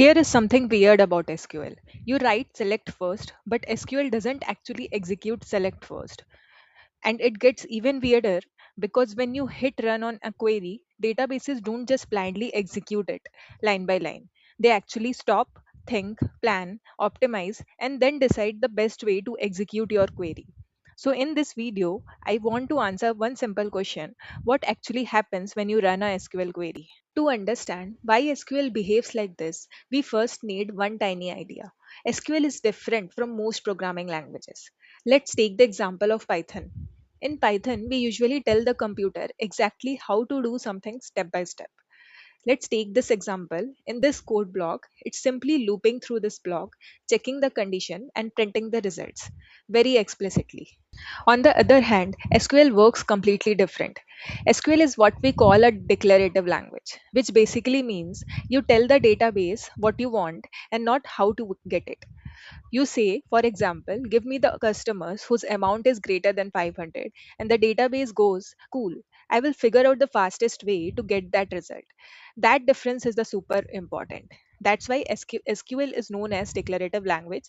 Here is something weird about SQL. You write select first, but SQL doesn't actually execute select first. And it gets even weirder because when you hit run on a query, databases don't just blindly execute it line by line. They actually stop, think, plan, optimize, and then decide the best way to execute your query. So, in this video, I want to answer one simple question: what actually happens when you run a SQL query? To understand why SQL behaves like this, we first need one tiny idea. SQL is different from most programming languages. Let's take the example of Python. In Python, we usually tell the computer exactly how to do something step by step. Let's take this example. In this code block, it's simply looping through this block, checking the condition, and printing the results very explicitly. On the other hand, SQL works completely different. SQL is what we call a declarative language, which basically means you tell the database what you want and not how to get it. You say, for example, give me the customers whose amount is greater than 500, and the database goes, cool, I will figure out the fastest way to get that result. That difference is the super important. That's why SQL is known as declarative language.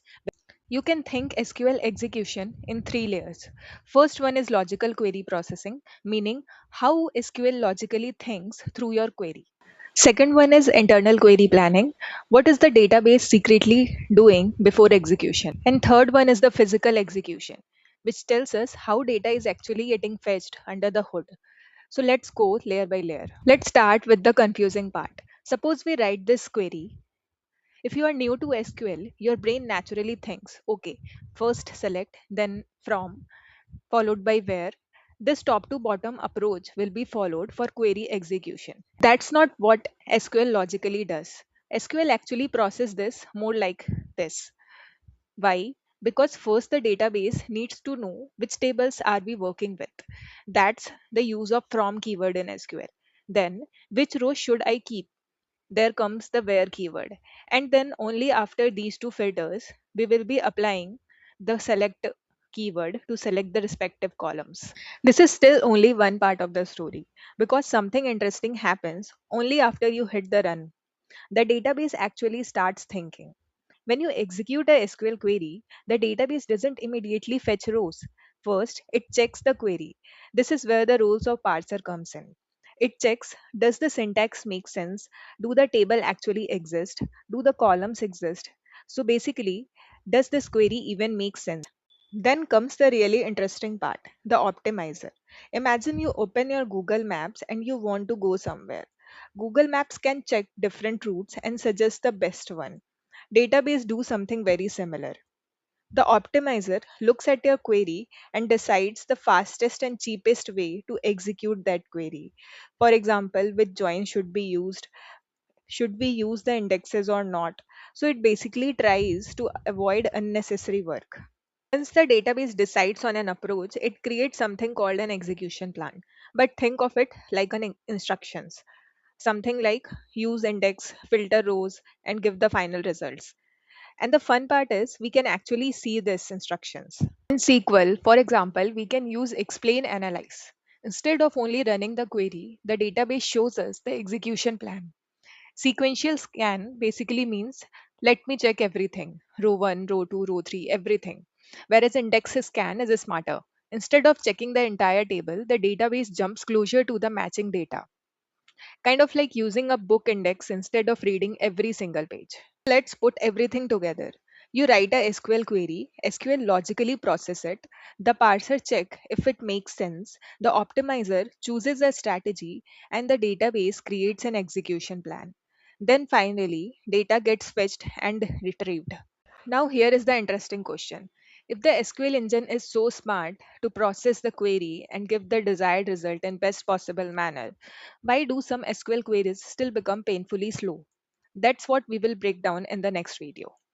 You can think SQL execution in three layers. First one is logical query processing, meaning how SQL logically thinks through your query. Second one is internal query planning. What is the database secretly doing before execution? And third one is the physical execution, which tells us how data is actually getting fetched under the hood. So let's go layer by layer. Let's start with the confusing part. Suppose we write this query. If you are new to SQL, your brain naturally thinks, okay, first select, then from, followed by where. This top to bottom approach will be followed for query execution. That's not what SQL logically does. SQL actually processes this more like this. Why? Because first the database needs to know which tables are we working with. That's the use of from keyword in SQL. Then which row should I keep? There comes the where keyword. And then only after these two filters, we will be applying the select keyword to select the respective columns. This is still only one part of the story because something interesting happens only after you hit the run. The database actually starts thinking. When you execute a SQL query, the database doesn't immediately fetch rows. First, it checks the query. This is where the rules of parser comes in. It checks, does the syntax make sense? Do the table actually exist? Do the columns exist? So basically, does this query even make sense? Then comes the really interesting part, the optimizer. Imagine you open your Google Maps and you want to go somewhere. Google Maps can check different routes and suggest the best one. Database do something very similar. The optimizer looks at your query and decides the fastest and cheapest way to execute that query. For example, which join should be used, should we use the indexes or not. So it basically tries to avoid unnecessary work. Once the database decides on an approach, it creates something called an execution plan. But think of it like an instructions. Something like use index, filter rows, and give the final results. And the fun part is we can actually see these instructions. In SQL, for example, we can use explain analyze. Instead of only running the query, the database shows us the execution plan. Sequential scan basically means let me check everything row 1, row 2, row 3, everything. Whereas index scan is smarter. Instead of checking the entire table, the database jumps closer to the matching data, kind of like using a book index instead of reading every single page. Let's put everything together. You write a SQL query, SQL logically process it, the parser check if it makes sense, the optimizer chooses a strategy, and the database creates an execution plan. Then finally, data gets fetched and retrieved. Now, here is the interesting question. If the SQL engine is so smart to process the query and give the desired result in best possible manner, why do some SQL queries still become painfully slow? That's what we will break down in the next video.